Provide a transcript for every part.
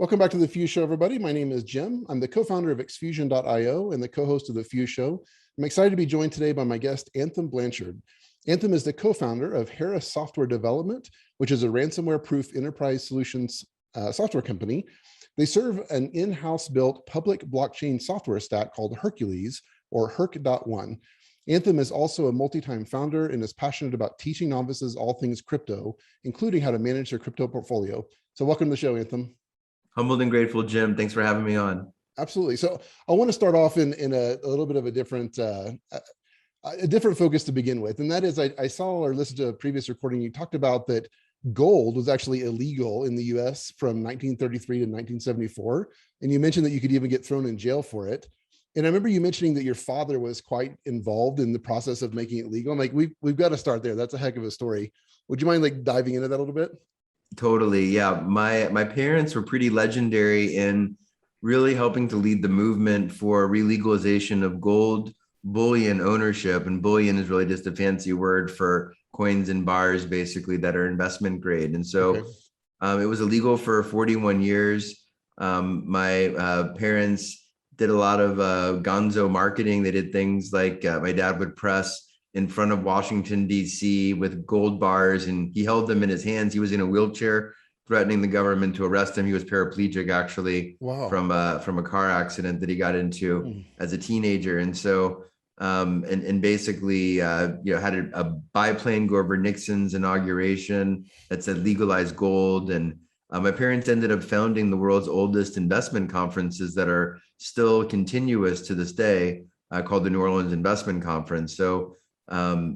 Welcome back to the Fuse Show, everybody. My name is Jim. I'm the co-founder of Xfusion.io and the co-host of the Fuse Show. I'm excited to be joined today by my guest, Anthem Blanchard. Anthem is the co-founder of HERA Software Development, which is a ransomware-proof enterprise solutions software company. They serve an in-house built public blockchain software stack called Hercules, or herc.one. Anthem is also a multi-time founder and is passionate about teaching novices all things crypto, including how to manage their crypto portfolio. So welcome to the show, Anthem. Humbled and grateful, Jim. Thanks for having me on. Absolutely. So I want to start off in a little bit of a different focus to begin with. And that is, I saw or listened to a previous recording. You talked about that gold was actually illegal in the US from 1933 to 1974. And you mentioned that you could even get thrown in jail for it. And I remember you mentioning that your father was quite involved in the process of making it legal. I'm like, we've got to start there. That's a heck of a story. Would you mind diving into that a little bit? Totally. Yeah. My parents were pretty legendary in really helping to lead the movement for relegalization of gold bullion ownership. And bullion is really just a fancy word for coins and bars, basically, that are investment grade. And so it was illegal for 41 years. My parents did a lot of gonzo marketing. They did things like my dad would press in front of Washington, D.C. with gold bars, and he held them in his hands. He was in a wheelchair, threatening the government to arrest him. He was paraplegic, actually, from a car accident that he got into as a teenager. And so, and basically, had a biplane go over Nixon's inauguration that said legalize gold. And my parents ended up founding the world's oldest investment conferences that are still continuous to this day, called the New Orleans Investment Conference. So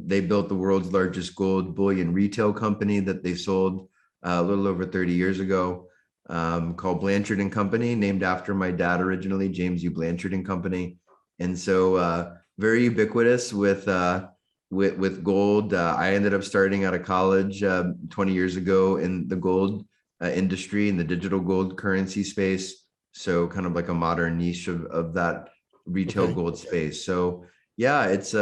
they built the world's largest gold bullion retail company that they sold a little over 30 years ago, called Blanchard and Company, named after my dad originally, James U. Blanchard and Company. And so very ubiquitous with gold. I ended up starting out of college 20 years ago in the gold industry, in the digital gold currency space. So kind of like a modern niche of that retail gold space. So yeah, it's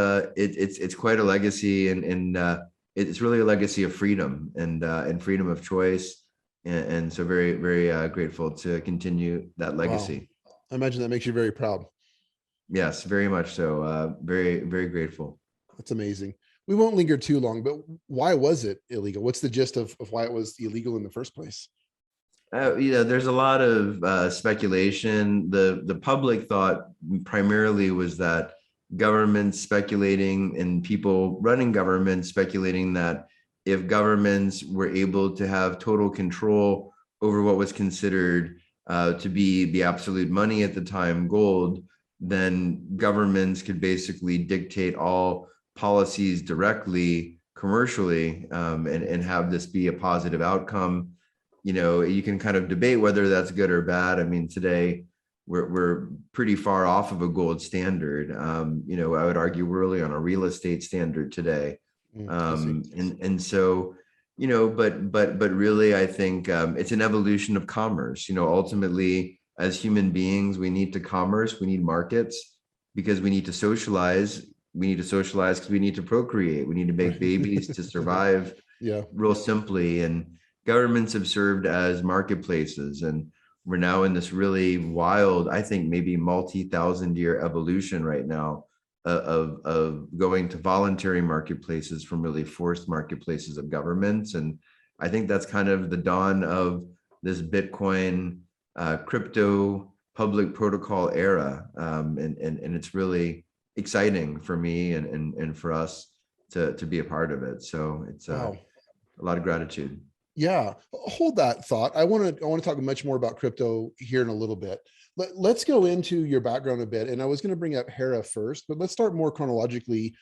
quite a legacy, and it's really a legacy of freedom and freedom of choice, and so very, very grateful to continue that legacy. Wow. I imagine that makes you very proud. Yes, very much so. Very, very grateful. That's amazing. We won't linger too long, but why was it illegal? What's the gist of why it was illegal in the first place? There's a lot of speculation. The public thought primarily was that governments speculating and people running governments speculating that if governments were able to have total control over what was considered to be the absolute money at the time, gold, then governments could basically dictate all policies directly, commercially, and have this be a positive outcome. You can kind of debate whether that's good or bad. I mean, today, we're pretty far off of a gold standard. I would argue we're really on a real estate standard today. And so, but really, I think it's an evolution of commerce. Ultimately, as human beings, we need to commerce, we need markets, because we need to socialize. We need to socialize because we need to procreate. We need to make babies to survive, real simply. And governments have served as marketplaces, and we're now in this really wild, I think maybe multi-thousand-year evolution right now of going to voluntary marketplaces from really forced marketplaces of governments. And I think that's kind of the dawn of this Bitcoin crypto public protocol era. And it's really exciting for me and for us to be a part of it. So it's a lot of gratitude. Yeah, hold that thought. I want to talk much more about crypto here in a little bit. Let's go into your background a bit. And I was going to bring up HERA first, but let's start more chronologically.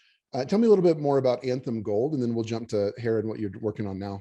Tell me a little bit more about Anthem Gold, and then we'll jump to HERA and what you're working on now.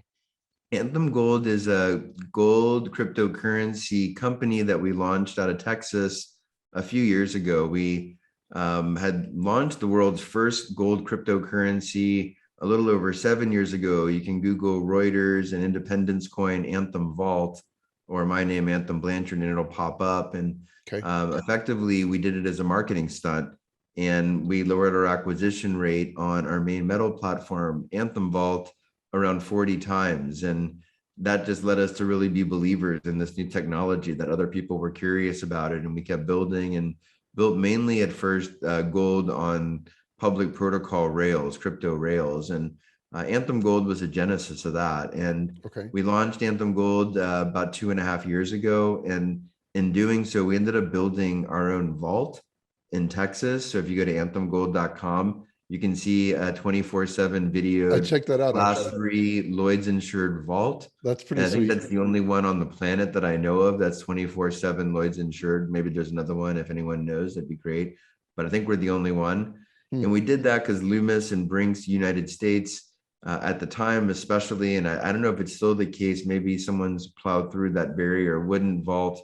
Anthem Gold is a gold cryptocurrency company that we launched out of Texas a few years ago. We had launched the world's first gold cryptocurrency a little over 7 years ago. You can Google Reuters and Independence Coin Anthem Vault, or my name, Anthem Blanchard, and it'll pop up. And effectively, we did it as a marketing stunt, and we lowered our acquisition rate on our main metal platform, Anthem Vault, around 40 times. And that just led us to really be believers in this new technology, that other people were curious about it. And we kept building and built mainly at first gold on public protocol rails, crypto rails. And Anthem Gold was the genesis of that. And Okay. we launched Anthem Gold about 2.5 years ago. And in doing so, we ended up building our own vault in Texas. So if you go to anthemgold.com, you can see a 24/7 video. I checked that out. Class Actually. 3 Lloyd's insured vault. That's pretty And I think sweet. that's the only one on the planet that I know of that's 24/7 Lloyd's insured. Maybe there's another one. If anyone knows, that'd be great. But I think we're the only one. And we did that because Loomis and Brinks United States at the time, especially, and I don't know if it's still the case, maybe someone's plowed through that barrier, wouldn't vault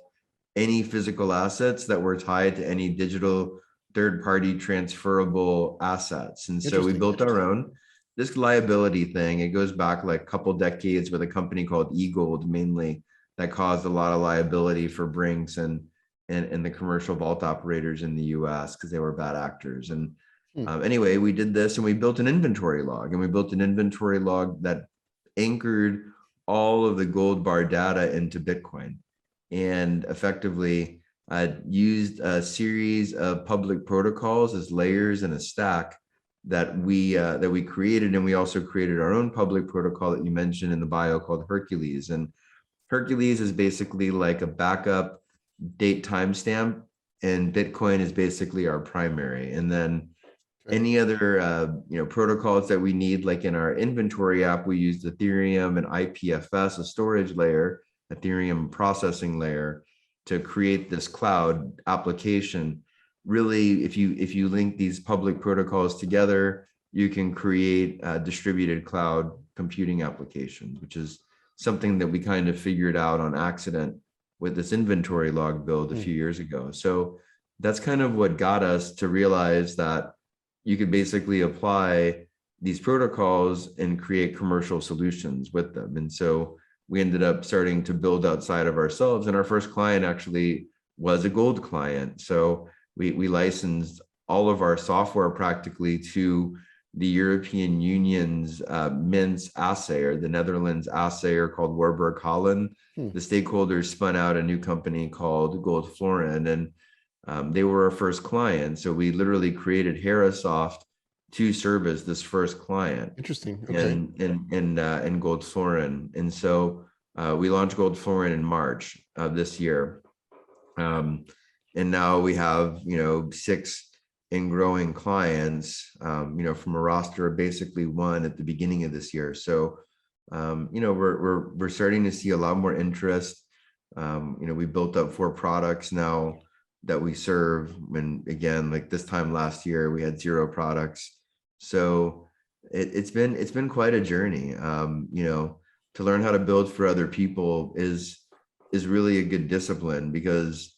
any physical assets that were tied to any digital third-party transferable assets. And so we built our own. This liability thing, it goes back like a couple decades with a company called eGold mainly that caused a lot of liability for Brinks and the commercial vault operators in the US because they were bad actors. And anyway, we did this and we built an inventory log, and we built an inventory log that anchored all of the gold bar data into Bitcoin, and effectively used a series of public protocols as layers in a stack that we created. And we also created our own public protocol that you mentioned in the bio called Hercules. And Hercules is basically like a backup date timestamp, and Bitcoin is basically our primary. And then any other protocols that we need, like in our inventory app, we used Ethereum and IPFS, a storage layer, Ethereum processing layer, to create this cloud application. Really, if you link these public protocols together, you can create distributed cloud computing applications, which is something that we kind of figured out on accident with this inventory log build a few years ago. So that's kind of what got us to realize that you could basically apply these protocols and create commercial solutions with them. And so we ended up starting to build outside of ourselves. And our first client actually was a gold client. So we licensed all of our software practically to the European Union's Mints assayer, the Netherlands assayer called Warburg Holland. The stakeholders spun out a new company called Gold Florin, and they were our first client. So we literally created HeraSoft to service this first client. Interesting. Okay. In Gold Florin. And so we launched Gold Florin in March of this year. And now we have, 6 and growing clients, from a roster of basically 1 at the beginning of this year. So, we're starting to see a lot more interest. We built up 4 products now that we serve. And again, like this time last year, we had 0 products. So it's been quite a journey. To learn how to build for other people is really a good discipline, because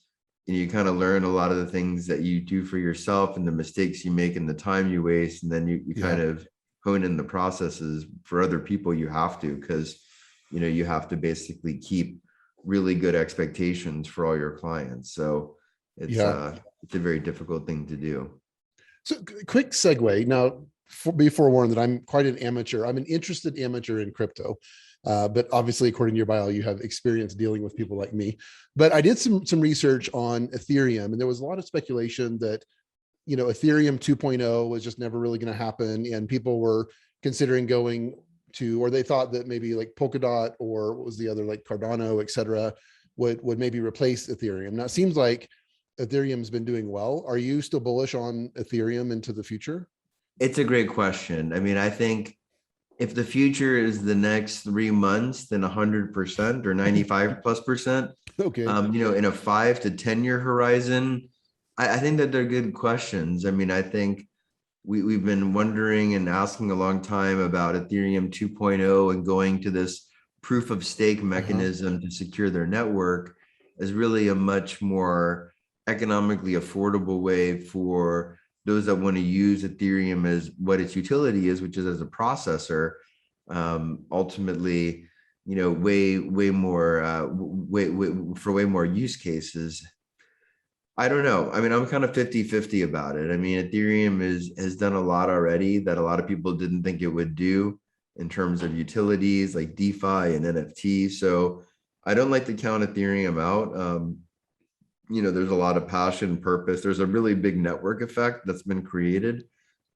you kind of learn a lot of the things that you do for yourself and the mistakes you make and the time you waste. And then you kind of hone in the processes for other people. You have to, because, you have to basically keep really good expectations for all your clients. So it's a very difficult thing to do. So quick segue. Now, be forewarned that I'm quite an amateur. I'm an interested amateur in crypto. But obviously, according to your bio, you have experience dealing with people like me. But I did some research on Ethereum, and there was a lot of speculation that, Ethereum 2.0 was just never really going to happen. And people were considering going to, or they thought that maybe like Polkadot, or what was the other, like Cardano, et cetera, would maybe replace Ethereum. Now, it seems like Ethereum's been doing well. Are you still bullish on Ethereum into the future? It's a great question. I mean, I think if the future is the next 3 months, then 100% or 95+%. Okay. In a 5 to 10 year horizon, I think that they're good questions. I mean, I think we've been wondering and asking a long time about Ethereum 2.0 and going to this proof of stake mechanism to secure their network is really a much more economically affordable way for those that want to use Ethereum as what its utility is, which is as a processor. Ultimately, way more use cases. I don't know. I mean, I'm kind of 50-50 about it. I mean, Ethereum has done a lot already that a lot of people didn't think it would do. in terms of utilities like DeFi and NFT. So I don't like to count Ethereum out. There's a lot of passion, purpose. There's a really big network effect that's been created.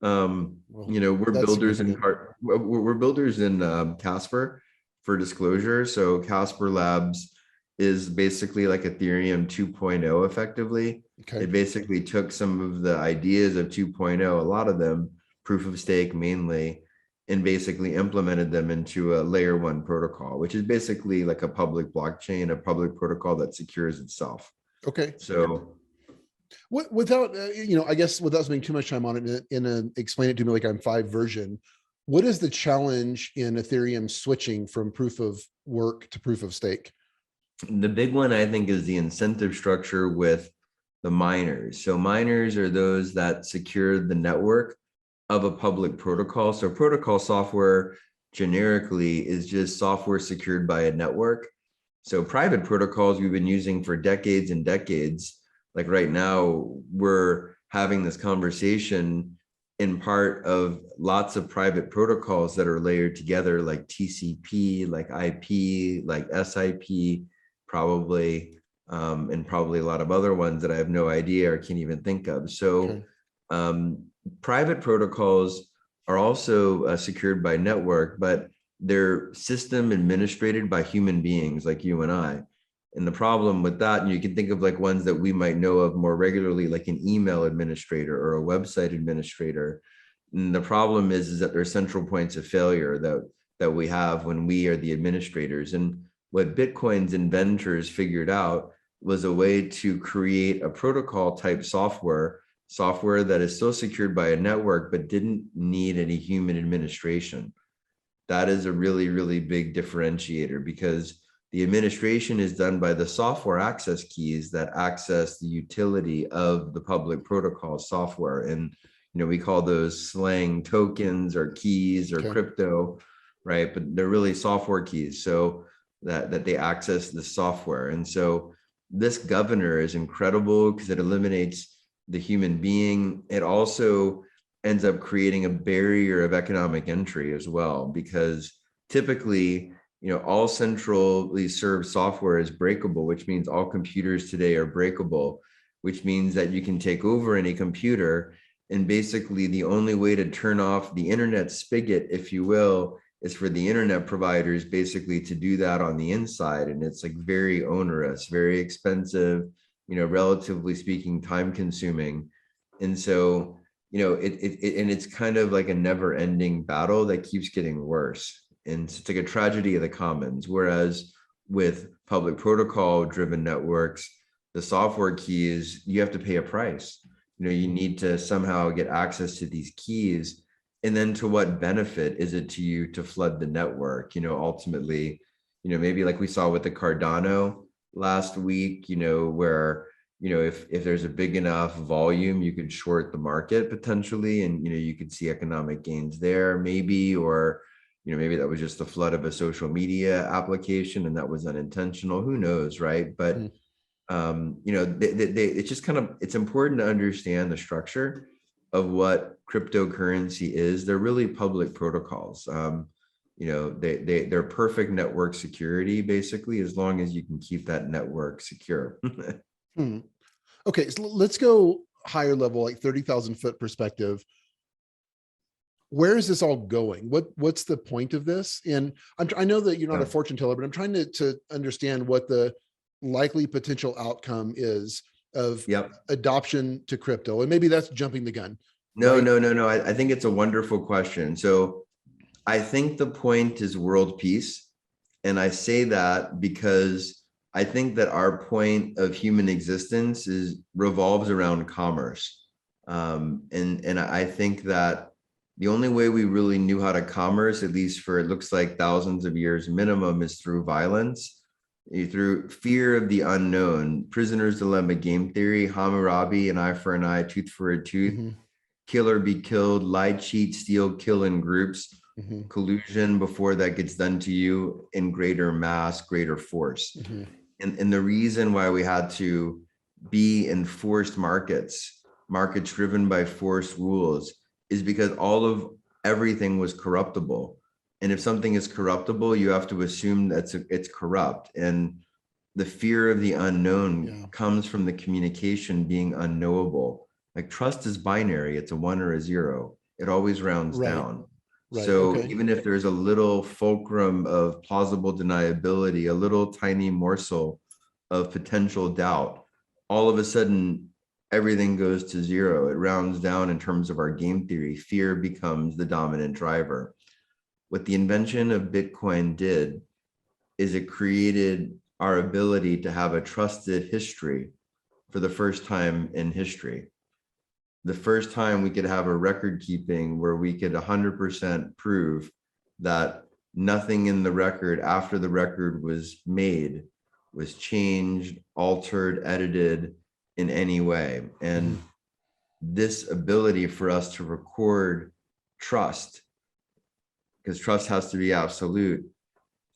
We're builders in we're builders in Casper for disclosure. So Casper Labs is basically like Ethereum 2.0 effectively. Okay. It basically took some of the ideas of 2.0, a lot of them proof of stake mainly, and basically implemented them into a layer 1 protocol, which is basically like a public blockchain, a public protocol that secures itself. Okay. So without, I guess without spending too much time on it, explain it to me like I'm 5 version. What is the challenge in Ethereum switching from proof of work to proof of stake? The big one, I think, is the incentive structure with the miners. So miners are those that secure the network of a public protocol. So protocol software generically is just software secured by a network. So private protocols we've been using for decades and decades. Like right now, we're having this conversation in part of lots of private protocols that are layered together, like TCP, like IP, like SIP, probably, and probably a lot of other ones that I have no idea or can't even think of. So private protocols are also secured by network, but they're system administrated by human beings like you and I. And the problem with that, and you can think of like ones that we might know of more regularly, like an email administrator or a website administrator. And the problem is that there are central points of failure that we have when we are the administrators. And what Bitcoin's inventors figured out was a way to create a protocol type software that is still secured by a network, but didn't need any human administration. That is a really, really big differentiator, because the administration is done by the software access keys that access the utility of the public protocol software. And, we call those slang tokens or keys or crypto, right? But they're really software keys, so that they access the software. And so this governor is incredible because it eliminates the human being. It also ends up creating a barrier of economic entry as well, because typically, all centrally served software is breakable, which means all computers today are breakable, which means that you can take over any computer. And basically the only way to turn off the internet spigot, if you will, is for the internet providers basically to do that on the inside. And it's like very onerous, very expensive, relatively speaking, time consuming. And so, it's kind of like a never ending battle that keeps getting worse. And it's like a tragedy of the commons. Whereas with public protocol driven networks, the software keys, you have to pay a price. You need to somehow get access to these keys. And then to what benefit is it to you to flood the network? Ultimately, maybe like we saw with the Cardano last week, where, if there's a big enough volume, you could short the market potentially, and, you could see economic gains there maybe, or, maybe that was just the flood of a social media application and that was unintentional, who knows, right? But, it's just it's important to understand the structure of what cryptocurrency is. They're really public protocols. They're perfect network security, basically, as long as you can keep that network secure. Okay, so let's go higher level, like 30,000 foot perspective. Where is this all going? What's the point of this? And I know that you're not a fortune teller, but I'm trying to understand what the likely potential outcome is of adoption to crypto. And maybe that's jumping the gun. No. I think it's a wonderful question. So I think the point is world peace. And I say that because I think that our point of human existence revolves around commerce. And I think that the only way we really knew how to commerce, at least for it looks like thousands of years minimum, is through violence, through fear of the unknown. Prisoner's dilemma, game theory, Hammurabi, an eye for an eye, tooth for a tooth, kill or be killed, lie, cheat, steal, kill in groups, collusion before that gets done to you in greater mass, greater force. And the reason why we had to be in forced markets driven by forced rules, is because everything was corruptible. And if something is corruptible, you have to assume that it's corrupt. And the fear of the unknown comes from the communication being unknowable. Like trust is binary. It's a 1 or a 0. It always rounds down. So even if there's a little fulcrum of plausible deniability, a little tiny morsel of potential doubt, all of a sudden, everything goes to 0. It rounds down in terms of our game theory. Fear becomes the dominant driver. What the invention of Bitcoin did is it created our ability to have a trusted history for the first time in history. The first time we could have a record keeping where we could 100% prove that nothing in the record after the record was made was changed, altered, edited in any way. And this ability for us to record trust, because trust has to be absolute,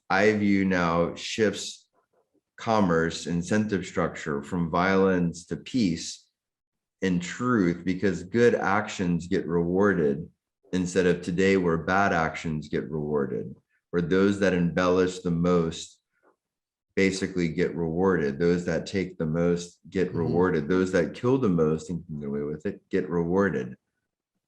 I view now shifts commerce incentive structure from violence to peace and truth, because good actions get rewarded instead of today where bad actions get rewarded, where those that embellish the most basically get rewarded, those that take the most get rewarded, those that kill the most and can get away with it get rewarded.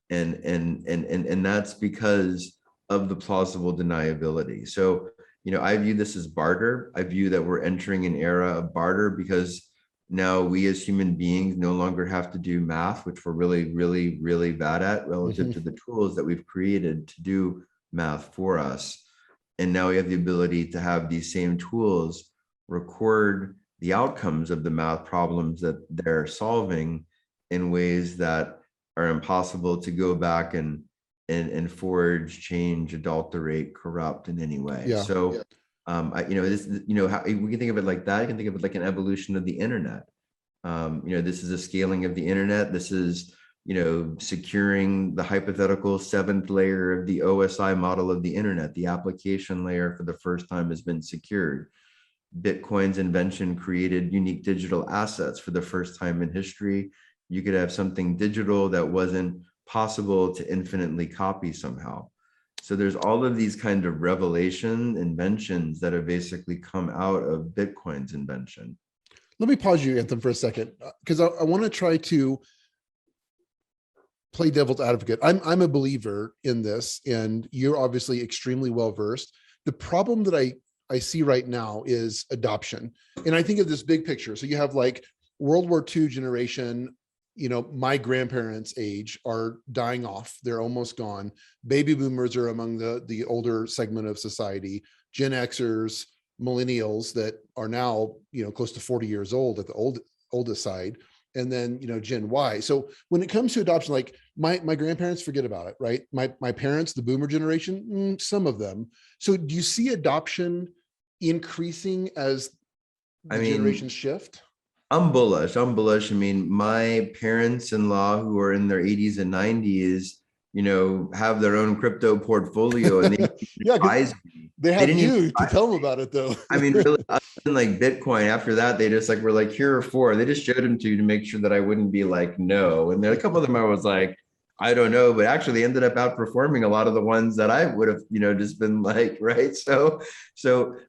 And that's because of the plausible deniability. So, you know, I view this as barter. I view that we're entering an era of barter because now we as human beings no longer have to do math, which we're really bad at relative to the tools that we've created to do math for us. And now we have the ability to have these same tools record the outcomes of the math problems that they're solving in ways that are impossible to go back and forge, change, adulterate, corrupt in any way. You know, this, you know, how we can think of it like that. You can think of it like an evolution of the internet. You know, this is a scaling of the internet. This is, you know, securing the hypothetical 7th layer of the OSI model of the internet. The application layer for the first time has been secured. Bitcoin's invention created unique digital assets for the first time in history. You could have something digital that wasn't possible to infinitely copy somehow. So there's all of these kind of revelation inventions that have basically come out of Bitcoin's invention. Let me pause you, Anthem, for a second, because I want to try to play devil's advocate. I'm a believer in this, and you're obviously extremely well versed. The problem that I see right now is adoption. And I think of this big picture. So you have like World War II generation, you know, my grandparents' age are dying off. They're almost gone. Baby boomers are among the older segment of society. Gen Xers, millennials that are now, you know, close to 40 years old at the oldest side. And then, you know, Gen Y. So when it comes to adoption, like my grandparents, forget about it, right? My parents, the boomer generation, some of them. So do you see adoption increasing as the generations shift? I'm bullish. I mean, my parents-in-law who are in their 80s and 90s, you know, have their own crypto portfolio, and they advise me. They had you to tell them about it, though. I mean, really, other than like Bitcoin, after that, they just like were like, here are 4. They just showed them to make sure that I wouldn't be like, no. And there are a couple of them I was like, I don't know, but actually they ended up outperforming a lot of the ones that I would have, you know, just been like, right. So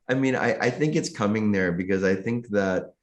I mean, I think it's coming there because I think that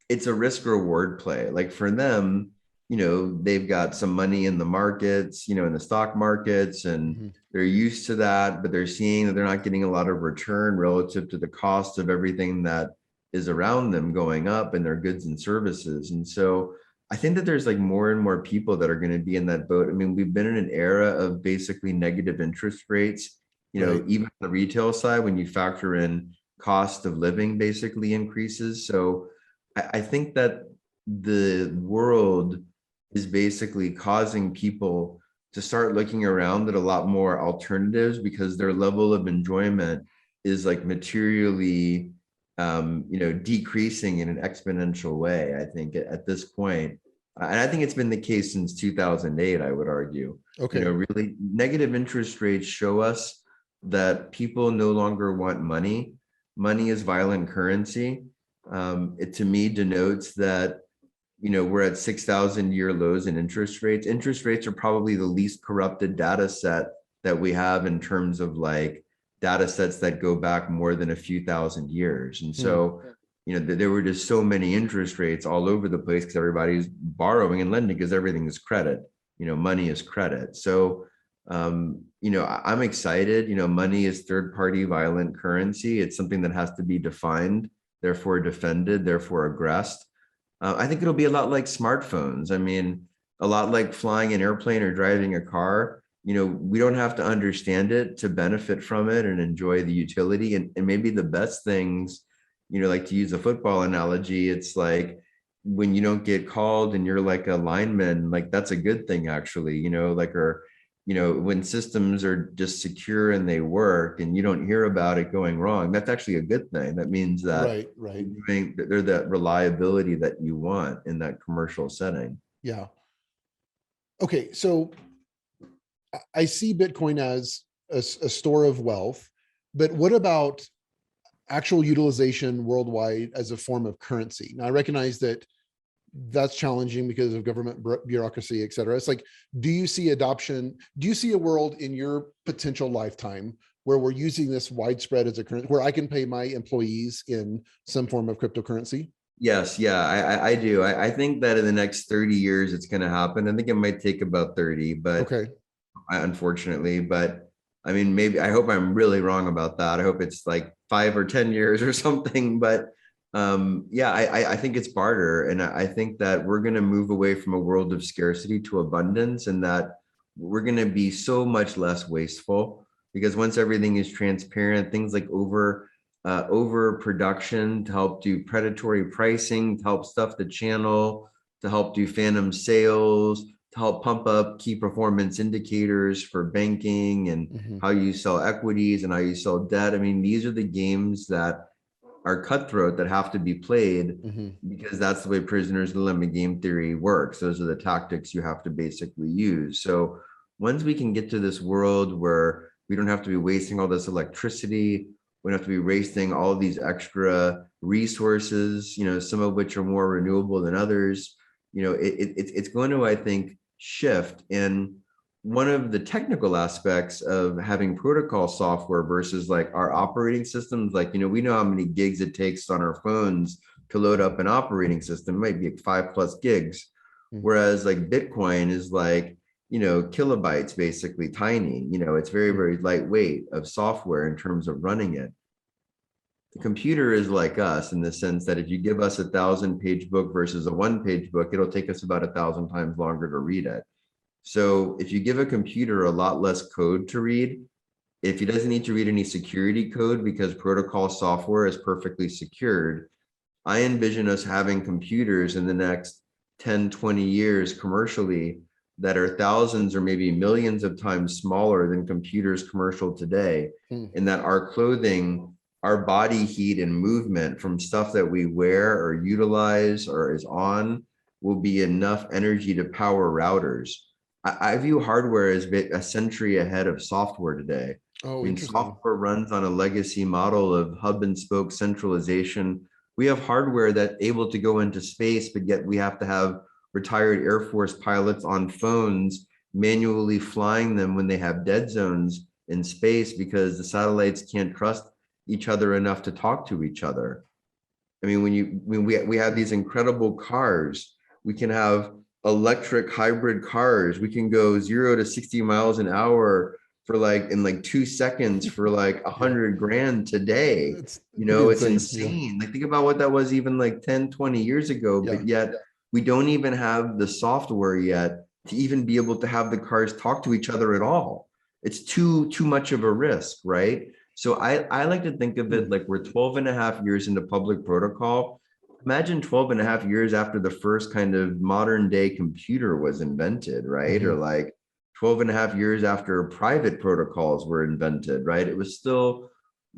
it's a risk reward play. Like for them, you know, they've got some money in the markets, you know, in the stock markets, and they're used to that, but they're seeing that they're not getting a lot of return relative to the cost of everything that is around them going up in their goods and services. And so I think that there's like more and more people that are going to be in that boat. I mean, we've been in an era of basically negative interest rates, you know, even on the retail side, when you factor in cost of living basically increases. So I think that the world is basically causing people to start looking around at a lot more alternatives because their level of enjoyment is like materially, you know, decreasing in an exponential way, I think, at this point. And I think it's been the case since 2008, I would argue. Okay. You know, really negative interest rates show us that people no longer want money. Money is violent currency. It to me denotes that, you know, we're at 6,000-year lows in interest rates. Interest rates are probably the least corrupted data set that we have in terms of like data sets that go back more than a few thousand years. And so, there were just so many interest rates all over the place because everybody's borrowing and lending because everything is credit. Money is credit. So, I'm excited. Money is third-party violent currency. It's something that has to be defined, therefore defended, therefore aggressed. I think it'll be a lot like smartphones. I mean, a lot like flying an airplane or driving a car. We don't have to understand it to benefit from it and enjoy the utility. And maybe the best things, like to use a football analogy, it's like when you don't get called and you're like a lineman, like that's a good thing actually, when systems are just secure and they work and you don't hear about it going wrong, that's actually a good thing. That means that they're that reliability that you want in that commercial setting. Yeah. Okay. So I see Bitcoin as a store of wealth, but what about actual utilization worldwide as a form of currency? Now, I recognize that that's challenging because of government bureaucracy, et cetera. It's like, do you see adoption? Do you see a world in your potential lifetime where we're using this widespread as a currency, where I can pay my employees in some form of cryptocurrency? Yes, yeah, I do. I think that in the next 30 years, it's going to happen. I think it might take about 30, but unfortunately, but I mean, maybe, I hope I'm really wrong about that. I hope it's like 5 or 10 years or something, but I think it's barter. And I think that we're going to move away from a world of scarcity to abundance, and that we're going to be so much less wasteful, because once everything is transparent, things like overproduction to help do predatory pricing, to help stuff the channel, to help do phantom sales, to help pump up key performance indicators for banking and how you sell equities and how you sell debt. I mean, these are the games that are cutthroat that have to be played because that's the way prisoner's dilemma game theory works. Those are the tactics you have to basically use. So once we can get to this world where we don't have to be wasting all this electricity, we don't have to be wasting all of these extra resources, some of which are more renewable than others, it's going to, I think, shift. And one of the technical aspects of having protocol software versus like our operating systems, like, we know how many gigs it takes on our phones to load up an operating system. It might be like 5+ gigs. Whereas like Bitcoin is like, kilobytes, basically tiny, it's very, very lightweight of software in terms of running it. The computer is like us in the sense that if you give us a 1,000-page book versus a 1-page book, it'll take us about 1,000 times longer to read it. So if you give a computer a lot less code to read, if it doesn't need to read any security code because protocol software is perfectly secured, I envision us having computers in the next 10, 20 years commercially that are thousands or maybe millions of times smaller than computers commercial today, and that our clothing, our body heat and movement from stuff that we wear or utilize or is on will be enough energy to power routers. I view hardware as a century ahead of software today. Oh, interesting. Software runs on a legacy model of hub and spoke centralization. We have hardware that's able to go into space, but yet we have to have retired Air Force pilots on phones manually flying them when they have dead zones in space because the satellites can't trust each other enough to talk to each other. I mean, when we have these incredible cars, we can have electric hybrid cars. We can go 0 to 60 miles an hour for in 2 seconds for like 100 grand today. It's insane. Like, think about what that was even like 10, 20 years ago, but yet we don't even have the software yet to even be able to have the cars talk to each other at all. It's too much of a risk, right? So I like to think of it like we're 12.5 years into public protocol. Imagine 12.5 years after the first kind of modern day computer was invented, right? Or like 12.5 years after private protocols were invented, right? It was still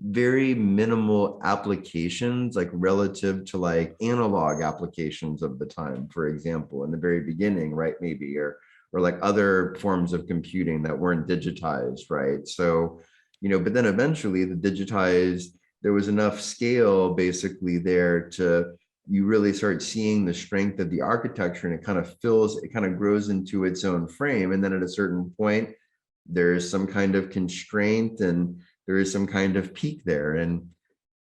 very minimal applications, like relative to like analog applications of the time, for example, in the very beginning, right? Maybe, or like other forms of computing that weren't digitized, right? So, but then eventually the digitized, there was enough scale basically there to, you really start seeing the strength of the architecture, and it kind of grows into its own frame. And then at a certain point, there's some kind of constraint, and there is some kind of peak there. And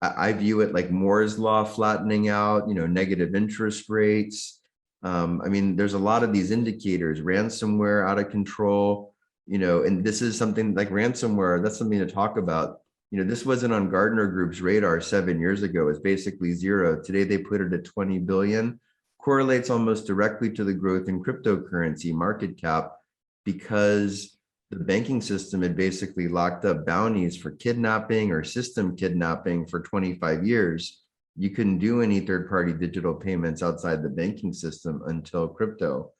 I view it like Moore's law flattening out, negative interest rates. I mean, there's a lot of these indicators, ransomware out of control, and this is something like ransomware, that's something to talk about. This wasn't on Gartner Group's radar 7 years ago. It's basically zero. Today, they put it at 20 billion, correlates almost directly to the growth in cryptocurrency market cap, because the banking system had basically locked up bounties for kidnapping or system kidnapping for 25 years. You couldn't do any third-party digital payments outside the banking system until crypto.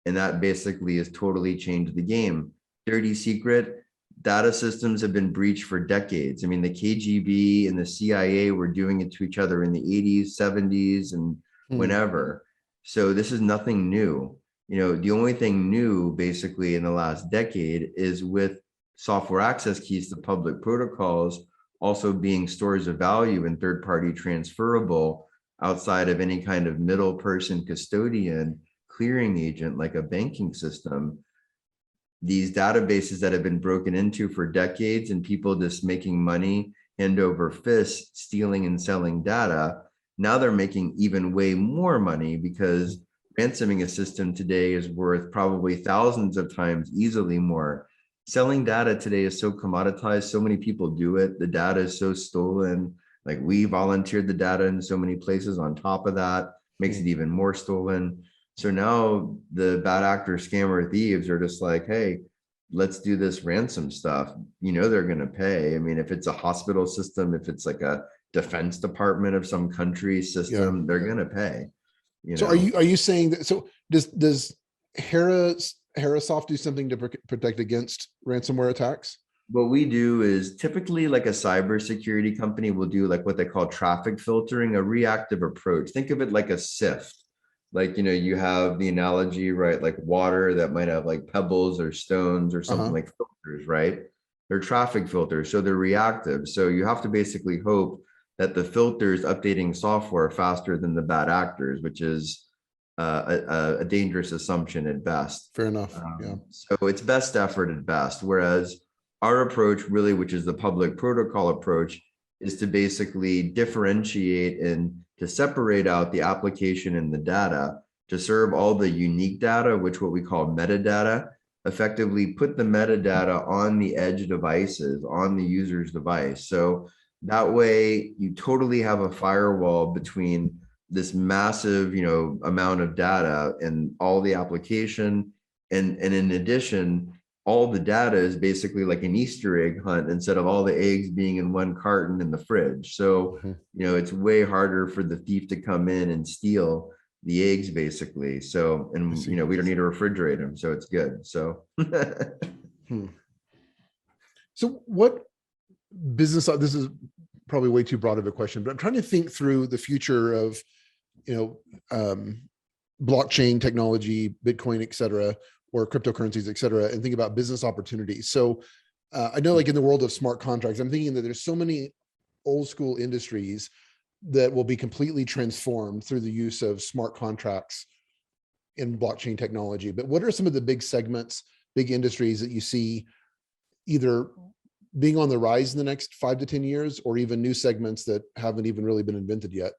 And that basically has totally changed the game. Dirty secret, data systems have been breached for decades. I mean, the KGB and the CIA were doing it to each other in the 80s, 70s, and whenever. So this is nothing new. The only thing new basically in the last decade is with software access keys to public protocols also being stores of value and third-party transferable outside of any kind of middle person custodian clearing agent like a banking system. These databases that have been broken into for decades and people just making money hand over fist, stealing and selling data. Now they're making even way more money because ransoming a system today is worth probably thousands of times easily more. Selling data today is so commoditized. So many people do it. The data is so stolen. Like, we volunteered the data in so many places on top of that, makes it even more stolen. So now the bad actors, scammer, thieves are just like, hey, let's do this ransom stuff. They're going to pay. I mean, if it's a hospital system, if it's like a defense department of some country system, they're going to pay. So are you saying that, so does HeraSoft do something to protect against ransomware attacks? What we do is typically, like a cybersecurity company will do like what they call traffic filtering, a reactive approach. Think of it like a sift. Like, you have the analogy, right? Like water that might have like pebbles or stones or something like filters, right? They're traffic filters, so they're reactive. So you have to basically hope that the filter is updating software faster than the bad actors, which is a dangerous assumption at best. Fair enough. So it's best effort at best. Whereas our approach really, which is the public protocol approach, is to basically differentiate and to separate out the application and the data to serve all the unique data, which what we call metadata, effectively put the metadata on the edge devices, on the user's device. So that way you totally have a firewall between this massive, amount of data and all the application. And in addition, all the data is basically like an Easter egg hunt instead of all the eggs being in one carton in the fridge. So, it's way harder for the thief to come in and steal the eggs basically. So, and we don't need to refrigerate them. So it's good. So, So what business, this is probably way too broad of a question, but I'm trying to think through the future of, blockchain technology, Bitcoin, et cetera, or cryptocurrencies, et cetera, and think about business opportunities. So I know, like in the world of smart contracts, I'm thinking that there's so many old school industries that will be completely transformed through the use of smart contracts in blockchain technology. But what are some of the big segments, big industries that you see either being on the rise in the next 5 to 10 years, or even new segments that haven't even really been invented yet?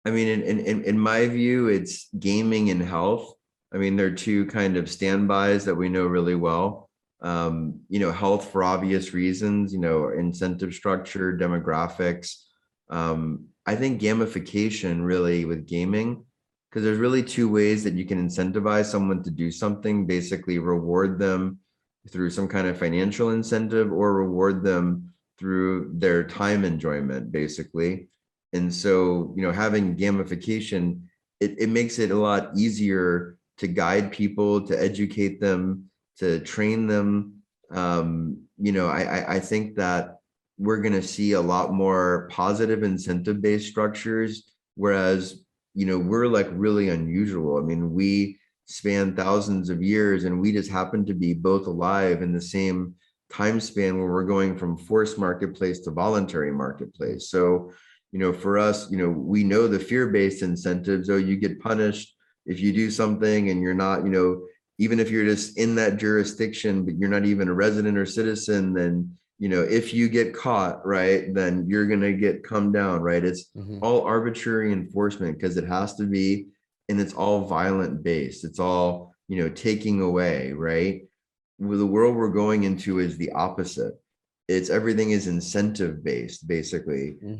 I mean, in my view, it's gaming and health. I mean, they're two kind of standbys that we know really well. Health for obvious reasons, incentive structure, demographics. I think gamification really with gaming, because there's really two ways that you can incentivize someone to do something, basically reward them through some kind of financial incentive or reward them through their time enjoyment, basically. And so, having gamification, it makes it a lot easier to guide people, to educate them, to train them. I think that we're going to see a lot more positive incentive-based structures, whereas, we're like really unusual. I mean, we span thousands of years and we just happen to be both alive in the same time span where we're going from forced marketplace to voluntary marketplace. So, for us, we know the fear-based incentives. Oh, you get punished if you do something and you're not, even if you're just in that jurisdiction, but you're not even a resident or citizen, then if you get caught, right, then you're going to get come down, right? It's Hmm. all arbitrary enforcement because it has to be, and it's all violent based. It's all, taking away, right? Well, the world we're going into is the opposite. It's everything is incentive based, basically. Hmm.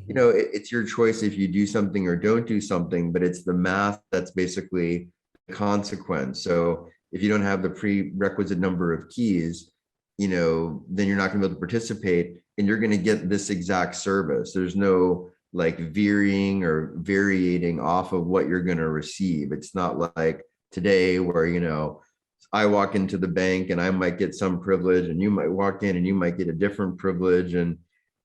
It's your choice if you do something or don't do something, but it's the math that's basically the consequence. So if you don't have the prerequisite number of keys, then you're not going to be able to participate and you're going to get this exact service. There's no like veering or variating off of what you're going to receive. It's not like today where, I walk into the bank and I might get some privilege and you might walk in and you might get a different privilege, and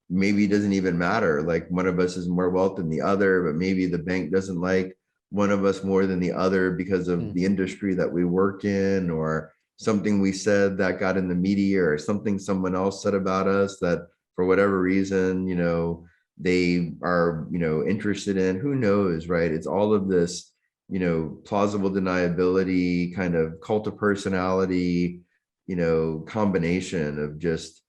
maybe it doesn't even matter. Like one of us is more wealth than the other, but maybe the bank doesn't like one of us more than the other because of the industry that we work in, or something we said that got in the media, or something someone else said about us that for whatever reason, they are, interested in. Who knows, right? It's all of this, plausible deniability, kind of cult of personality, combination of just,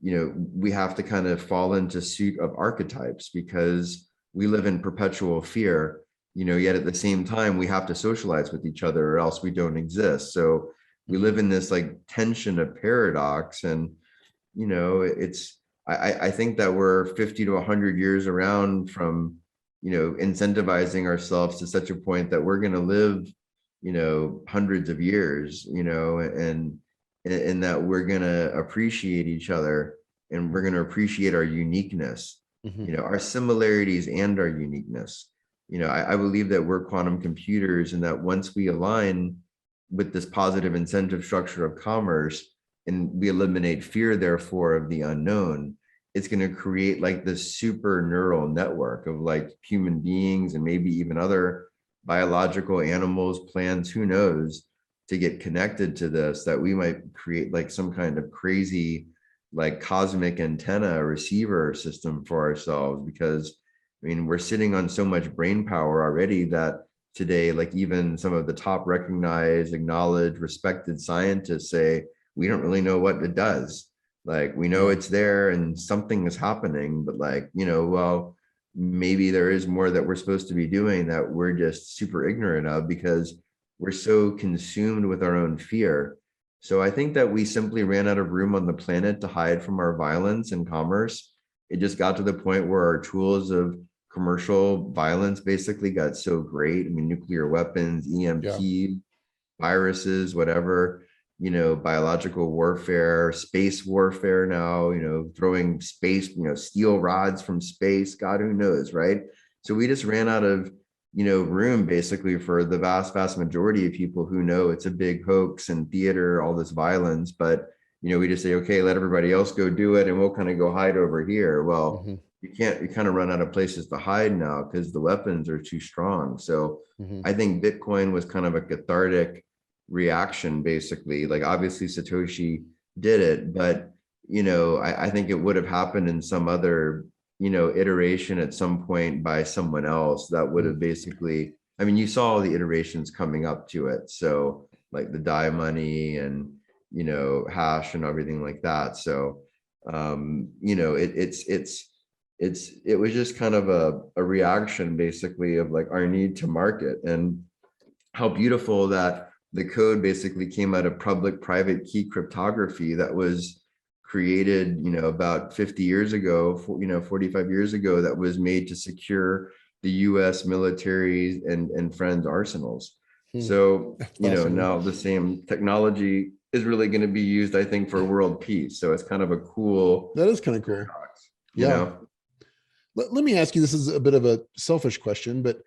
we have to kind of fall into suit of archetypes because we live in perpetual fear, yet at the same time, we have to socialize with each other or else we don't exist. So we live in this like tension of paradox. And, it's, I think that we're 50 to 100 years around from, incentivizing ourselves to such a point that we're going to live, hundreds of years, and that we're going to appreciate each other and we're going to appreciate our uniqueness, Hmm. our similarities and our uniqueness. I believe that we're quantum computers and that once we align with this positive incentive structure of commerce and we eliminate fear, therefore, of the unknown, it's going to create like this super neural network of like human beings and maybe even other biological animals, plants, who knows, to get connected to this, that we might create like some kind of crazy like cosmic antenna receiver system for ourselves. Because I mean, we're sitting on so much brain power already that today, like even some of the top recognized, acknowledged, respected scientists say, we don't really know what it does. Like we know Yeah. it's there and something is happening, but like, well, maybe there is more that we're supposed to be doing that we're just super ignorant of because we're so consumed with our own fear. So I think that we simply ran out of room on the planet to hide from our violence and commerce. It just got to the point where our tools of commercial violence basically got so great. I mean, nuclear weapons, Yeah. EMP, viruses, whatever, biological warfare, space warfare now, throwing space, steel rods from space, God, who knows, right? So we just ran out of, room basically for the vast, vast majority of people who know it's a big hoax and theater, all this violence. But, we just say, okay, let everybody else go do it and we'll kind of go hide over here. Well, Hmm. you kind of run out of places to hide now because the weapons are too strong. So Hmm. I think Bitcoin was kind of a cathartic reaction, basically. Like obviously Satoshi did it, but I think it would have happened in some other, iteration at some point by someone else that would have basically, I mean, you saw all the iterations coming up to it. So like the DAI money and, hash and everything like that. So, it was just kind of a reaction basically of like our need to market, and how beautiful that the code basically came out of public private key cryptography that was created, about 50 years ago, 45 years ago, that was made to secure the US military and friends arsenals. So, That's awesome. now the same technology is really going to be used, I think, for world peace. So it's kind of a cool That is kind of cool. paradox, Yeah. Let me ask you, this is a bit of a selfish question, but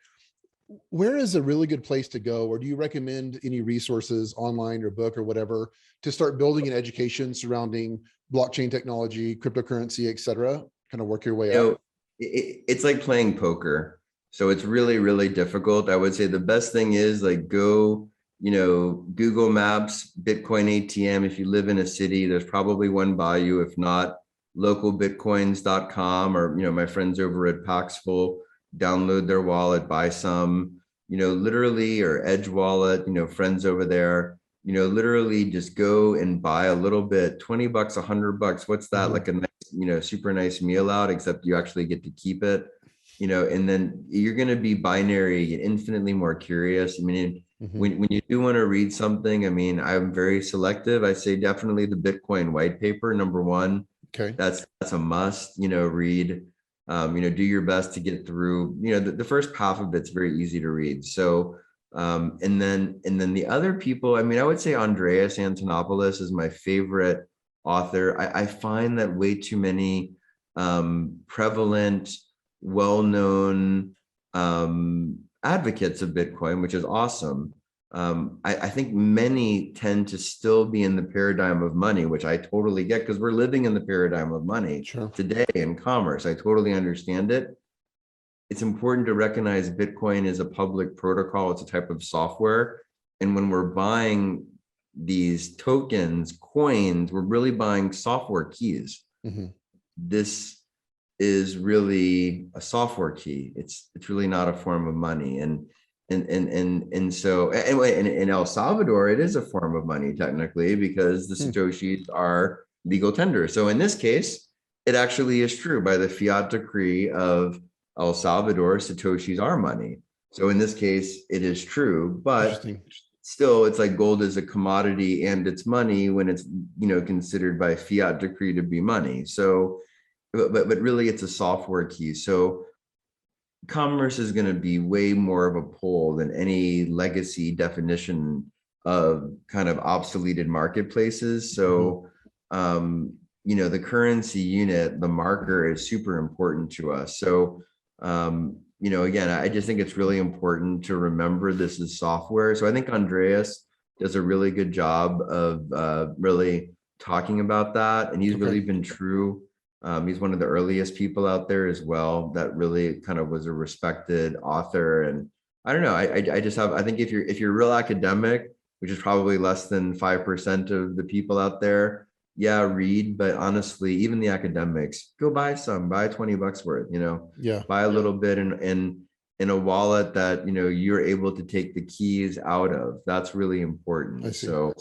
where is a really good place to go? Or do you recommend any resources online or book or whatever to start building an education surrounding blockchain technology, cryptocurrency, et cetera? Kind of work your way You up? know, it's like playing poker. So it's really, really difficult. I would say the best thing is like go, Google Maps, Bitcoin ATM. If you live in a city, there's probably one by you. If not, localbitcoins.com, or, my friends over at Paxful, download their wallet, buy some, literally, or Edge Wallet, friends over there, literally just go and buy a little bit, $20, $100. What's that? Mhm. Like a nice super nice meal out, except you actually get to keep it, and then you're going to be binary, infinitely more curious. I mean, when you do want to read something, I mean, I'm very selective. I say definitely the Bitcoin white paper, number one. Okay. That's a must, read. Do your best to get through, the first half of it's very easy to read. So, and then the other people, I mean, I would say Andreas Antonopoulos is my favorite author. I find that way too many prevalent, well-known advocates of Bitcoin, which is awesome. I think many tend to still be in the paradigm of money, which I totally get, because we're living in the paradigm of money today in commerce. I totally understand it. It's important to recognize Bitcoin is a public protocol. It's a type of software. And when we're buying these tokens, coins, we're really buying software keys. This is really a software key. It's really not a form of money. And so anyway, in El Salvador, it is a form of money technically, because the Satoshis are legal tender. So in this case, it actually is true. By the fiat decree of El Salvador, Satoshis are money. So in this case, it is true, but still, it's like gold is a commodity and it's money when it's, considered by fiat decree to be money. So, but really it's a software key. So commerce is going to be way more of a pull than any legacy definition of kind of obsoleted marketplaces. So, the currency unit, the marker, is super important to us. So, again, I just think it's really important to remember this is software. So I think Andreas does a really good job of really talking about that. And he's really been true. He's one of the earliest people out there as well that really kind of was a respected author. And I don't know, I think if you're a real academic, which is probably less than 5% of the people out there, yeah, read, but honestly, even the academics, go buy 20 bucks worth, buy a little bit in a wallet that, you're able to take the keys out of. That's really important. So,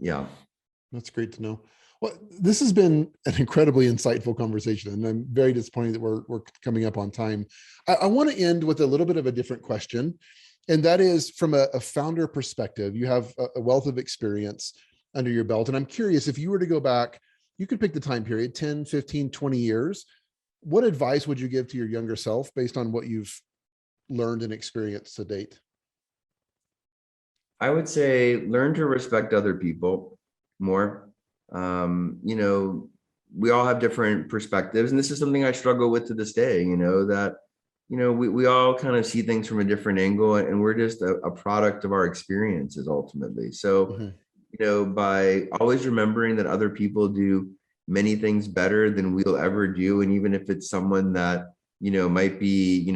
yeah. That's great to know. Well, this has been an incredibly insightful conversation, and I'm very disappointed that we're coming up on time. I want to end with a little bit of a different question, and that is from a founder perspective. You have a wealth of experience under your belt, and I'm curious, if you were to go back, you could pick the time period, 10, 15, 20 years. What advice would you give to your younger self based on what you've learned and experienced to date? I would say learn to respect other people more. We all have different perspectives, and this is something I struggle with to this day, that, we all kind of see things from a different angle, and we're just a product of our experiences ultimately. So, by always remembering that other people do many things better than we'll ever do. And even if it's someone that, might be,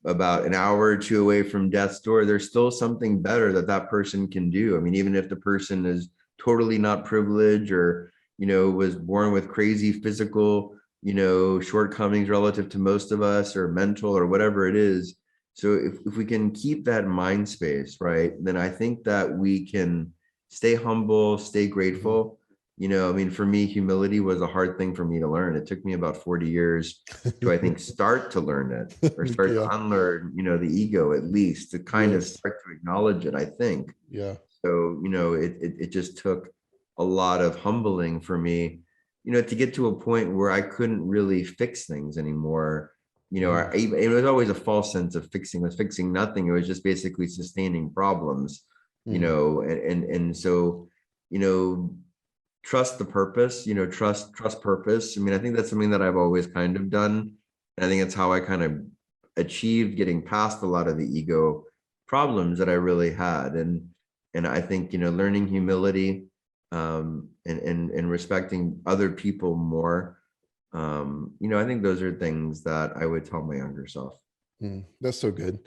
about an hour or two away from death's door, there's still something better that person can do. I mean, even if the person is totally not privileged or, was born with crazy physical, shortcomings relative to most of us, or mental, or whatever it is. So if we can keep that mind space, right, then I think that we can stay humble, stay grateful. For me, humility was a hard thing for me to learn. It took me about 40 years to, I think, start to learn it, or start to unlearn, the ego, at least to kind of start to acknowledge it, I think. So, it just took a lot of humbling for me, to get to a point where I couldn't really fix things anymore. It was always a false sense of fixing. It was fixing nothing. It was just basically sustaining problems, and so, trust the purpose, trust purpose. I mean, I think that's something that I've always kind of done. And I think that's how I kind of achieved getting past a lot of the ego problems that I really had. And I think, learning humility, and respecting other people more. I think those are things that I would tell my younger self. That's so good.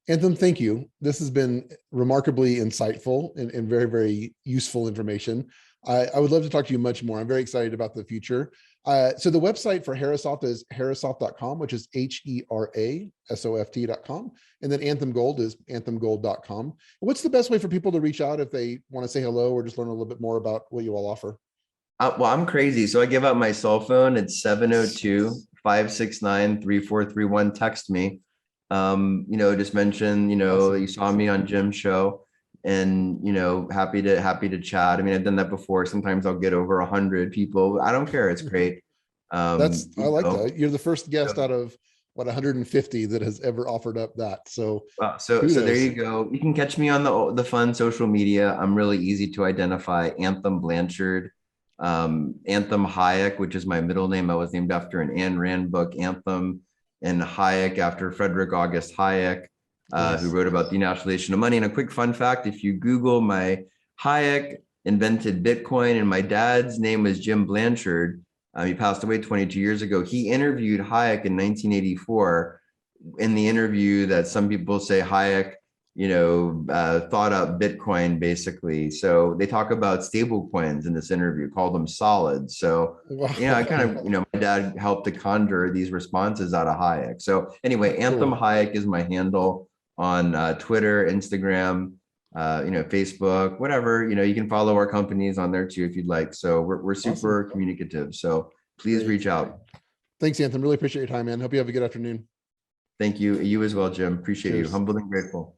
Anthem, thank you. This has been remarkably insightful and very, very useful information. I would love to talk to you much more. I'm very excited about the future. So the website for HeraSoft is herasoft.com, which is HERASoft.com. And then Anthem Gold is anthemgold.com. What's the best way for people to reach out if they want to say hello or just learn a little bit more about what you all offer? Well, I'm crazy. So I give out my cell phone. It's 702-569-3431. Text me. Just mention, Awesome. you saw me on Jim's show and, happy to chat. I mean, I've done that before. Sometimes I'll get over 100 people. I don't care. It's great. I like that. You're the first guest So, out of what 150 that has ever offered up that. So so there kudos. you go. You can catch me on the fun social media. I'm really easy to identify. Anthem Blanchard, Anthem Hayek, which is my middle name. I was named after an Ayn Rand book, Anthem, and Hayek after Frederick August Hayek, who Nice. wrote about the nationalization of money. And a quick fun fact: if you Google my Hayek invented Bitcoin, and my dad's name was Jim Blanchard. He passed away 22 years ago. He interviewed Hayek in 1984. In the interview, that some people say Hayek, thought up Bitcoin basically. So they talk about stable coins in this interview, call them solids. So, I Wow. kind of, my dad helped to conjure these responses out of Hayek. So anyway, Anthem Cool. Hayek is my handle on Twitter, Instagram, Facebook, whatever. You can follow our companies on there too if you'd like. So we're super Awesome. communicative. So please Great. reach out. Thanks, Anthem. Really appreciate your time, man. Hope you have a good afternoon. Thank you. You as well, Jim. Appreciate you. Cheers. Humbled and grateful.